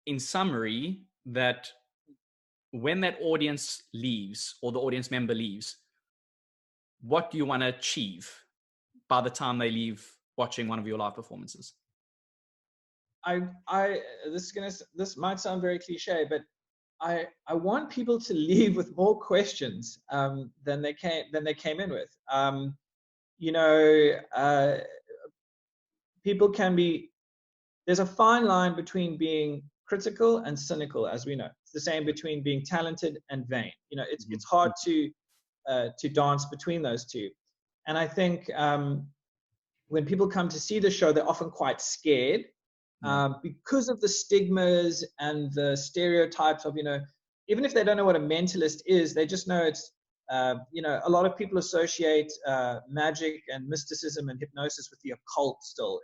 in summary, that when that audience leaves or the audience member leaves, what do you want to achieve by the time they leave watching one of your live performances? This might sound very cliche, but I want people to leave with more questions than they came in with. People can be. There's a fine line between being critical and cynical, as we know. It's the same between being talented and vain. It's hard to dance between those two. And I think when people come to see the show, they're often quite scared because of the stigmas and the stereotypes of, even if they don't know what a mentalist is, they just know it's, a lot of people associate magic and mysticism and hypnosis with the occult still.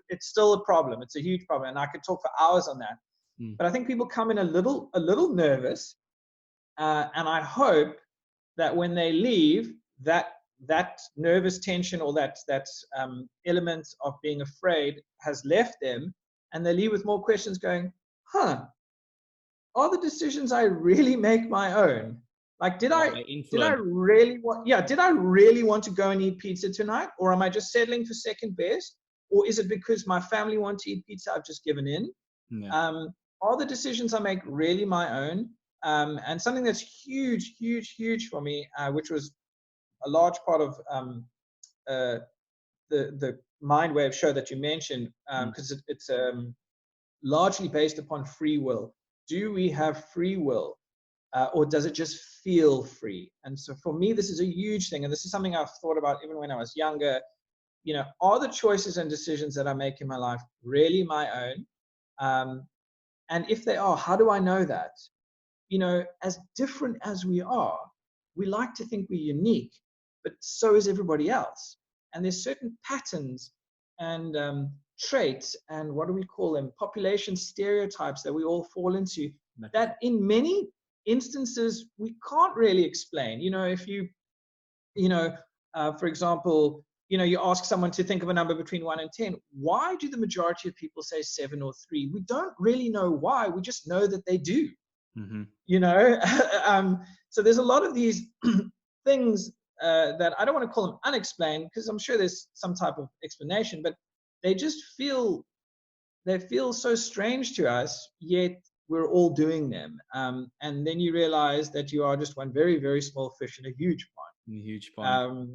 It's still a problem. It's a huge problem. And I could talk for hours on that. But I think people come in a little nervous. And I hope that when they leave, that nervous tension or that element of being afraid has left them, and they leave with more questions going, are the decisions I really make my own? Like, did I really want to go and eat pizza tonight? Or am I just settling for second best? Or is it because my family want to eat pizza, I've just given in? Yeah. Are the decisions I make really my own? And something that's huge, huge, huge for me, which was a large part of the Mind Wave show that you mentioned, because it's largely based upon free will. Do we have free will? Or does it just feel free? And so for me, this is a huge thing. And this is something I've thought about even when I was younger. Are the choices and decisions that I make in my life really my own? And if they are, how do I know that? As different as we are, we like to think we're unique, but so is everybody else. And there's certain patterns and traits and what do we call them? Population stereotypes that we all fall into that in many instances we can't really explain. If you, for example, you ask someone to think of a number between 1 and 10. Why do the majority of people say 7 or 3? We don't really know why. We just know that they do. So there's a lot of these things that I don't want to call them unexplained, because I'm sure there's some type of explanation, but they just feel so strange to us, yet we're all doing them. And then you realize that you are just one very, very small fish in a huge pond.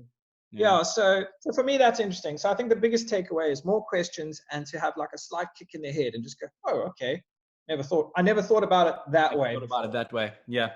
So for me, that's interesting. So I think the biggest takeaway is more questions and to have like a slight kick in the head and just go, oh, okay. I never thought about it that way. Yeah.